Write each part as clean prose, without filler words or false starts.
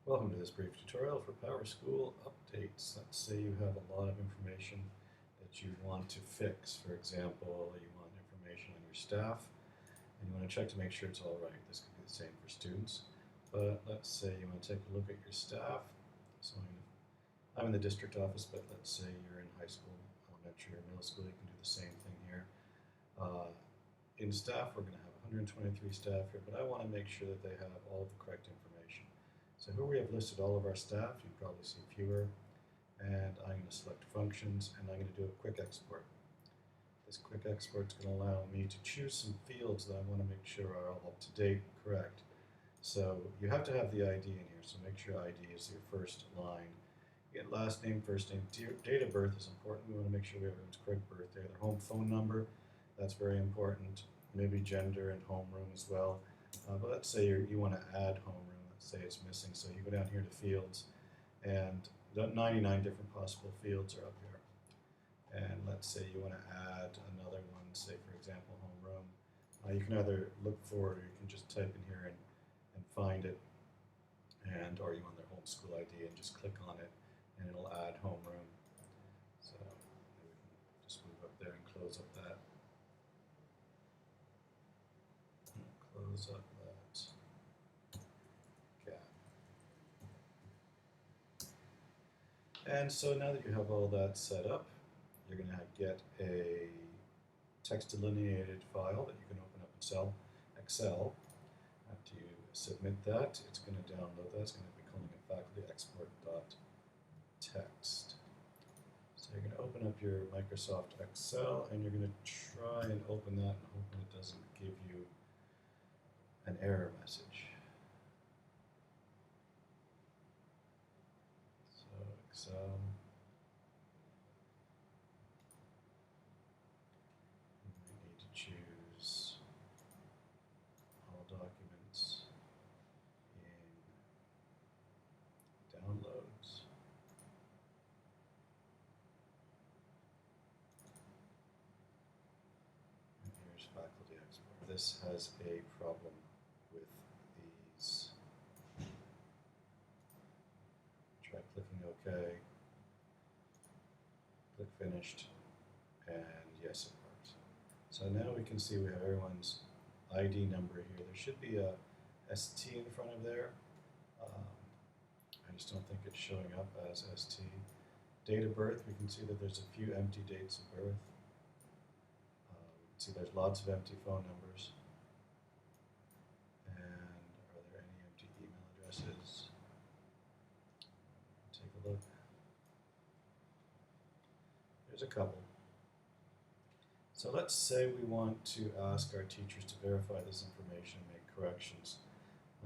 Welcome to this brief tutorial for PowerSchool updates. Let's say you have a lot of information that you want to fix. For example, you want information on your staff and you want to check to make sure it's all right. This could be the same for students. But let's say you want to take a look at your staff. So I'm in the district office, but let's say you're in high school, elementary, or middle school. You can do the same thing here. Uh, in staff, we're going to have 123 staff here, but I want to make sure that they have all the correct information. So here we have listed all of our staff. You can probably see fewer. And I'm going to select functions, and I'm going to do a quick export. This quick export is going to allow me to choose some fields that I want to make sure are all up to date and correct. So you have to have the ID in here, so make sure ID is your first line. You get last name, first name, date of birth is important. We want to make sure we have everyone's correct birthday. Their home phone number, that's very important. Maybe gender and homeroom as well. But let's say you want to add homeroom. Let's say it's missing, so you go down here to fields, and 99 different possible fields are up here. And let's say you want to add another one, say for example homeroom. You can either look for it or you can just type in here and find it, or you want their homeschool ID and just click on it and it'll add homeroom. So we can just move up there and close up that. Close up that gap. And so now that you have all that set up, you're going to get a text delineated file that you can open up in Excel. After you submit that, it's going to download that. It's going to be calling it faculty export.text. So you're going to open up your Microsoft Excel and you're going to try and open that and hoping it doesn't give you an error message. So Excel. You need to choose all documents in downloads. And here's faculty export. This has a problem with these. Try clicking OK. Click finished, and yes, it works. So now we can see we have everyone's ID number here. There should be a ST in front of there. I just don't think it's showing up as ST. Date of birth, we can see that there's a few empty dates of birth. We can see there's lots of empty phone numbers. And are there any empty email addresses? Take a look. There's a couple. So let's say we want to ask our teachers to verify this information and make corrections.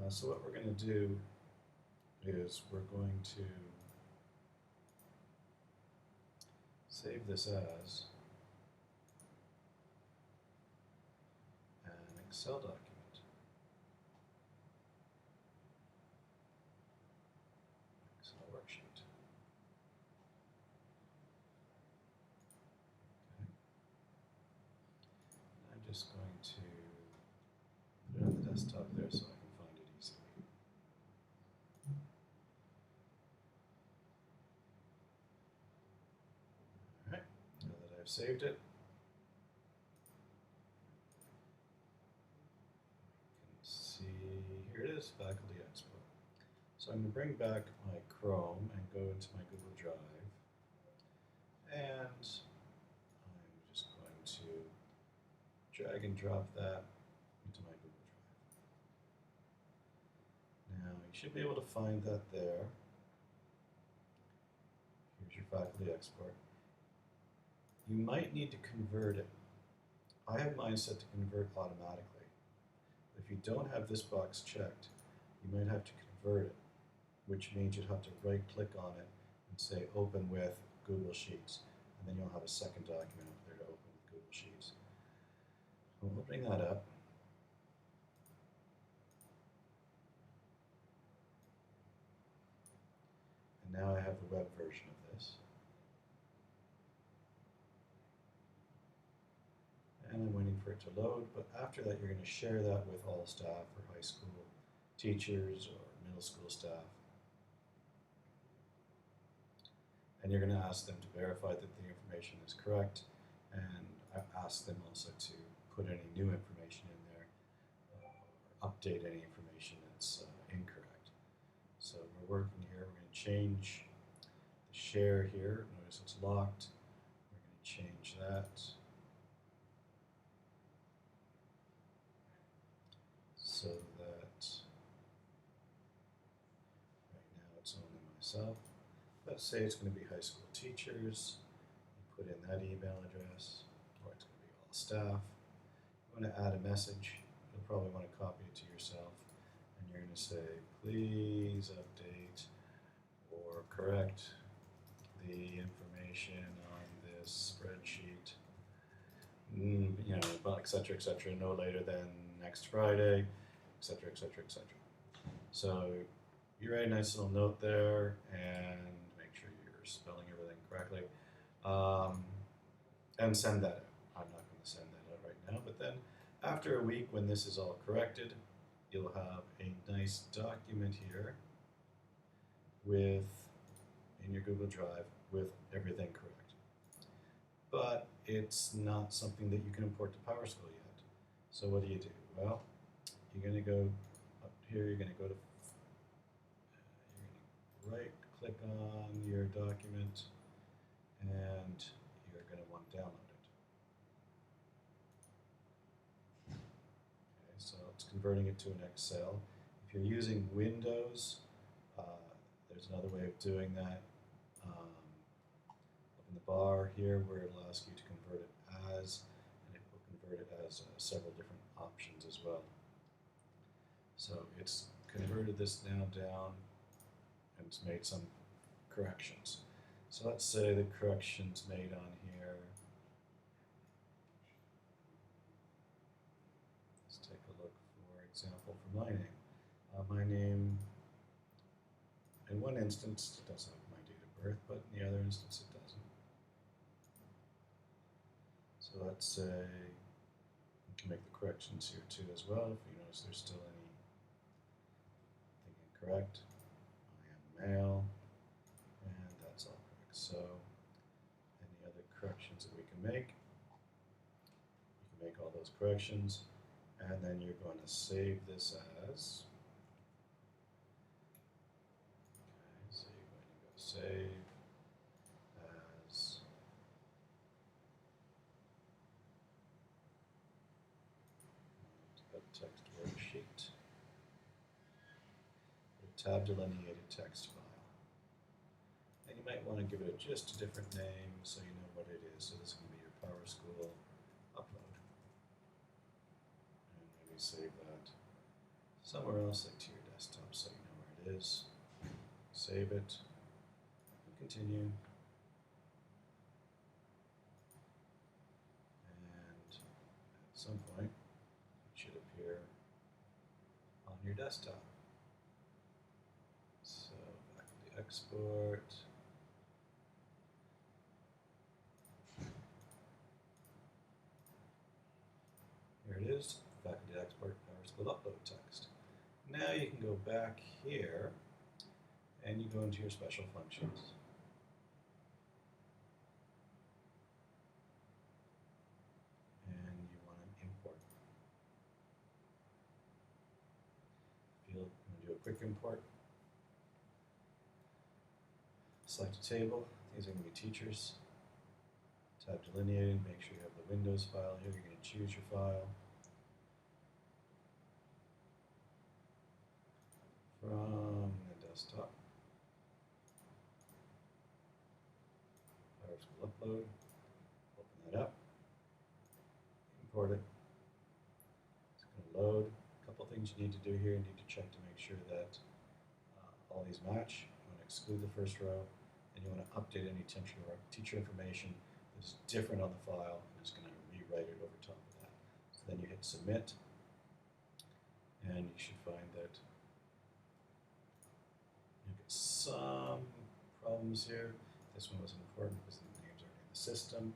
So what we're going to do is we're going to save this as an Excel document. Excel worksheet. Okay. I'm just going to put it on the desktop there so I can find it easily. Alright, now that I've saved it, you can see here it is, faculty export. So I'm going to bring back my Chrome and go into my Google Drive, and I'm just going to drag and drop that into my Google Drive. Now you should be able to find that there. Here's your faculty export. You might need to convert it. I have mine set to convert automatically. If you don't have this box checked, you might have to convert it, which means you'd have to right click on it and say open with Google Sheets, and then you'll have a second document up there to open with Google Sheets. So I'm opening that up. And now I have the web version of this. And I'm waiting for it to load, but after that you're going to share that with all staff or high school teachers or middle school staff. and you're going to ask them to verify that the information is correct, and ask them also to put any new information in there, or update any information that's incorrect. So we're working here. We're going to change the share here. Notice it's locked. We're going to change that so that right now it's only myself. Let's say it's going to be high school teachers. You put in that email address, or it's going to be all staff. You want to add a message. You'll probably want to copy it to yourself, and you're going to say, please update or correct the information on this spreadsheet, you know, et cetera, no later than next Friday, et cetera, et cetera, et cetera. So you write a nice little note there and make sure you're spelling everything correctly, and send that out. I'm not going to send that out right now, but then after a week, when this is all corrected, you'll have a nice document here with, in your Google Drive, with everything correct. But it's not something that you can import to PowerSchool yet. So what do? Well, you're going to go up here, you're going to go to, you're going to right click on your document, and you're going to want to download it. Okay, so it's converting it to an Excel. If you're using Windows, there's another way of doing that. Up in the bar here where it'll ask you to convert it as, and it will convert it as several different options as well. So it's converted this now down, and it's made some corrections. So let's say the corrections made on here. Let's take a look, for example, for my name. My name, in one instance, it does have my date of birth, but in the other instance, it doesn't. So let's say we can make the corrections here too as well. If you notice there's still anything incorrect. I am male, and that's all correct. So any other corrections that we can make, you can make all those corrections, and then you're going to save this as, okay, so you're going to go save as a text worksheet, a tab delineated text file. And you might want to give it just a different name so you know what it is. So this is going to be your PowerSchool upload. And maybe save that somewhere else, like to your desktop, so you know where it is. Save it, and continue. And at some point, it should appear on your desktop. So faculty export. Here it is, faculty export PowerSchool upload text. Now you can go back here and you go into your special functions. And you want to import. If you want to do a quick import, select a table. These are going to be teachers. Tab delineated, make sure you have the Windows file here. You're going to choose your file. From the desktop. PowerSchool upload. Open that up. Import it. It's going to load. A couple things you need to do here. You need to check to make sure that all these match. You want to exclude the first row, and you want to update any teacher information that is different on the file, and it's going to rewrite it over top of that. So then you hit submit, and you should find that you get some problems here. This one wasn't important because the names are in the system.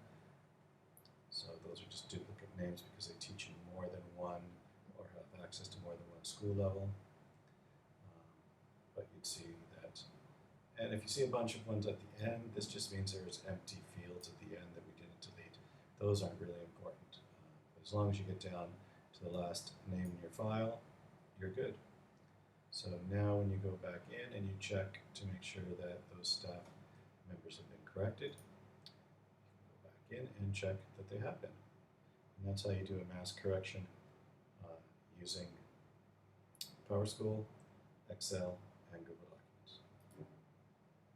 So those are just duplicate names because they teach in more than one or have access to more than one school level. But you'd see that And if you see a bunch of ones at the end, this just means there's empty fields at the end that we didn't delete. Those aren't really important. But as long as you get down to the last name in your file, you're good. So now when you go back in and you check to make sure that those staff members have been corrected, go back in and check that they have been. And that's how you do a mass correction using PowerSchool, Excel, and Google